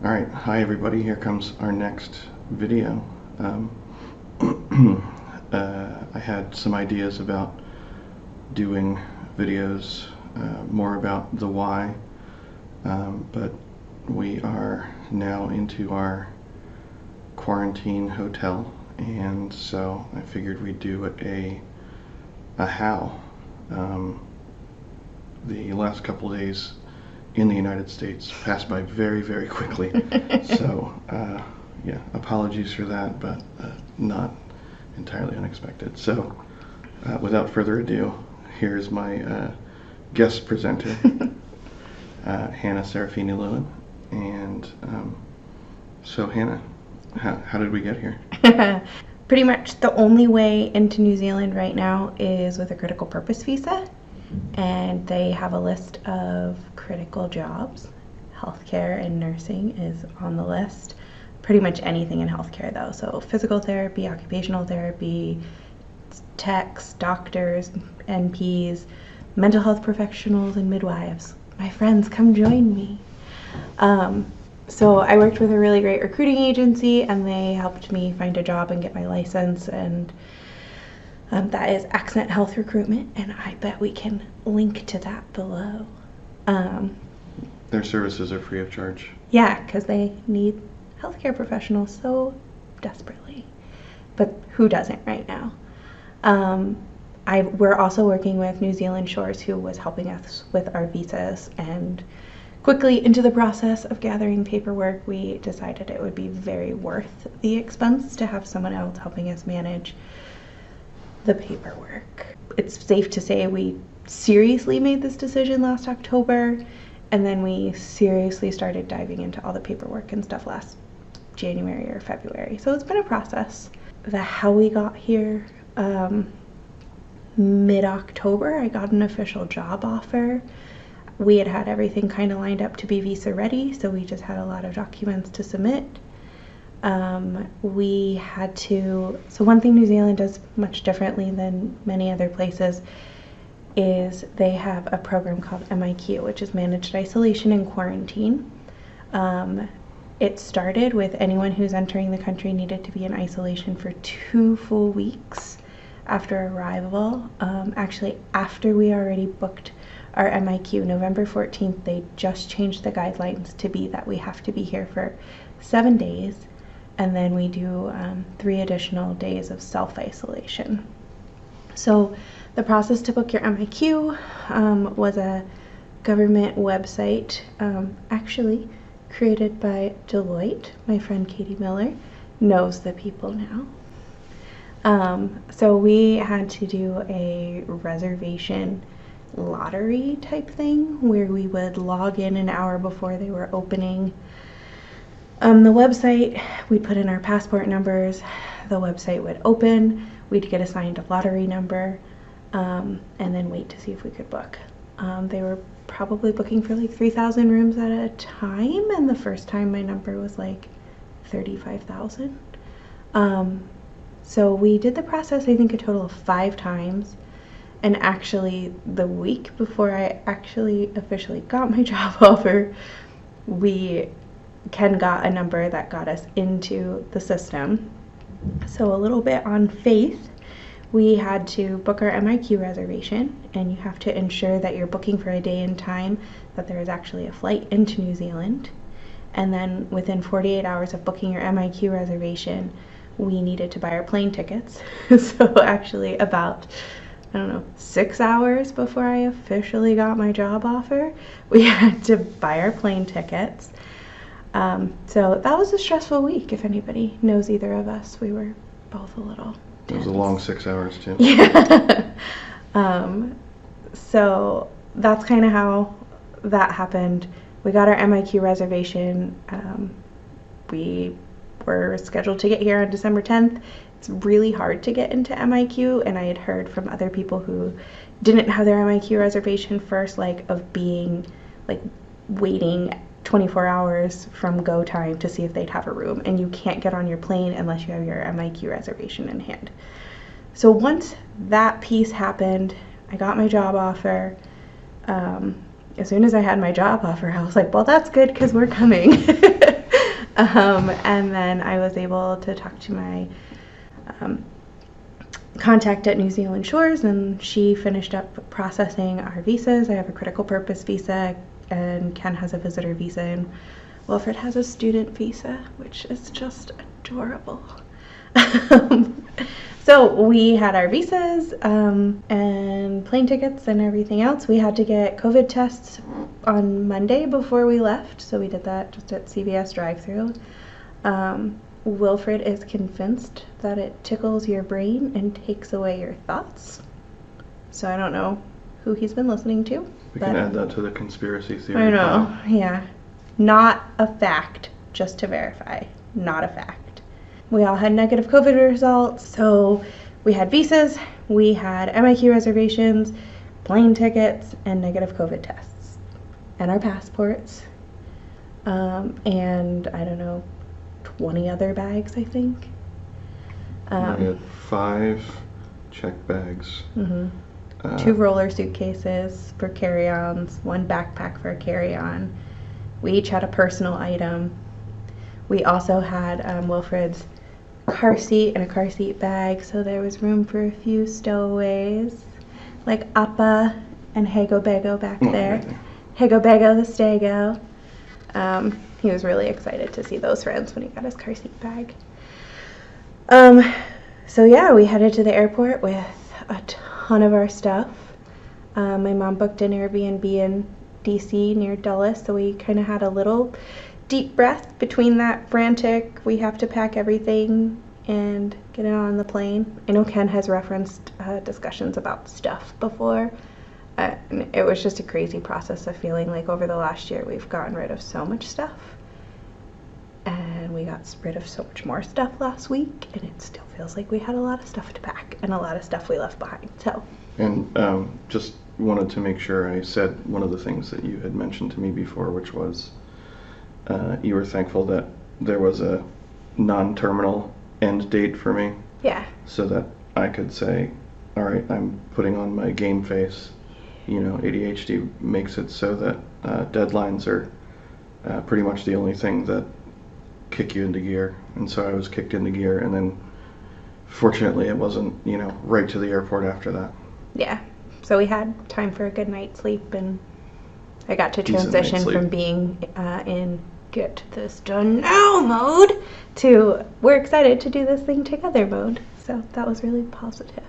Alright, hi everybody, here comes our next video. I had some ideas about doing videos more about the why, but we are now into our quarantine hotel, and so I figured we'd do a how. The last couple of days in the United States passed by very, very quickly. So, yeah, apologies for that, but not entirely unexpected. So, without further ado, here's my guest presenter, Hannah Serafini Lewin. And so, Hannah, how did we get here? Pretty much the only way into New Zealand right now is with a critical purpose visa. And they have a list of critical jobs. Healthcare and nursing is on the list. Pretty much anything in healthcare though. So physical therapy, occupational therapy, techs, doctors, NPs, mental health professionals, and midwives. My friends, come join me. So I worked with a really great recruiting agency, and they helped me find a job and get my license, and that is Accent Health Recruitment, and I bet we can link to that below. Their services are free of charge. Yeah, because they need healthcare professionals so desperately. But who doesn't right now? We're also working with New Zealand Shores, who was helping us with our visas, and quickly into the process of gathering paperwork, we decided it would be very worth the expense to have someone else helping us manage the paperwork. It's safe to say we seriously made this decision last October, and then we seriously started diving into all the paperwork and stuff last January or February. So it's been a process. How we got here, mid-October, I got an official job offer. We had everything kind of lined up to be visa ready, so we just had a lot of documents to submit. So one thing New Zealand does much differently than many other places is they have a program called MIQ, which is Managed Isolation and Quarantine. It started with anyone who's entering the country needed to be in isolation for 2 full weeks after arrival. Actually, after we already booked our MIQ, November 14th, they just changed the guidelines to be that we have to be here for 7 days. And then we do 3 additional days of self-isolation. So the process to book your MIQ was a government website, actually created by Deloitte. My friend Katie Miller knows the people now. So we had to do a reservation lottery type thing where we would log in an hour before they were opening the website. We'd put in our passport numbers, the website would open, we'd get assigned a lottery number, and then wait to see if we could book. They were probably booking for like 3,000 rooms at a time, and the first time my number was like 35,000. So we did the process, I think, a total of 5 times. And actually, the week before I actually officially got my job offer, Ken got a number that got us into the system. So a little bit on faith, we had to book our MIQ reservation, and you have to ensure that you're booking for a day and time that there is actually a flight into New Zealand. And then within 48 hours of booking your MIQ reservation, we needed to buy our plane tickets. So actually about 6 hours before I officially got my job offer, we had to buy our plane tickets. So that was a stressful week. If anybody knows either of us, we were both a little tense. It was a long 6 hours too. Yeah. So that's kind of how that happened. We got our MIQ reservation. We were scheduled to get here on December 10th. It's really hard to get into MIQ, and I had heard from other people who didn't have their MIQ reservation first, of being waiting 24 hours from go time to see if they'd have a room, and you can't get on your plane unless you have your MIQ reservation in hand. So once that piece happened, I got my job offer. As soon as I had my job offer, I was like, well, that's good because we're coming. And then I was able to talk to my contact at New Zealand Shores, and she finished up processing our visas. I have a critical purpose visa, and Ken has a visitor visa, and Wilfred has a student visa, which is just adorable. So we had our visas and plane tickets and everything else. We had to get COVID tests on Monday before we left, so we did that just at CVS drive-thru. Wilfred is convinced that it tickles your brain and takes away your thoughts. So I don't know who he's been listening to. We can add that to the conspiracy theory. I know, yeah. Not a fact, just to verify. Not a fact. We all had negative COVID results, so we had visas, we had MIQ reservations, plane tickets, and negative COVID tests. And our passports. And I don't know, 20 other bags, I think. We had 5 check bags. 2 roller suitcases for carry-ons, 1 backpack for a carry-on. We each had a personal item. We also had Wilfred's car seat and a car seat bag, so there was room for a few stowaways, like Appa and Hago Bago back there. Hago Bago the Stego. He was really excited to see those friends when he got his car seat bag. So yeah, we headed to the airport with a ton of our stuff. My mom booked an Airbnb in DC near Dulles, so we kind of had a little deep breath between that frantic, we have to pack everything and get it on the plane. I know Ken has referenced discussions about stuff before. And it was just a crazy process of feeling like over the last year we've gotten rid of so much stuff. And we got rid of so much more stuff last week, and it still feels like we had a lot of stuff to pack and a lot of stuff we left behind. So. And just wanted to make sure I said one of the things that you had mentioned to me before, which was you were thankful that there was a non-terminal end date for me. Yeah. So that I could say, all right, I'm putting on my game face. You know, ADHD makes it so that deadlines are pretty much the only thing that kick you into gear. And so I was kicked into gear, and then fortunately it wasn't, you know, right to the airport after that. Yeah. So we had time for a good night's sleep, and I got to transition from being in get this done now mode to we're excited to do this thing together mode. So that was really positive.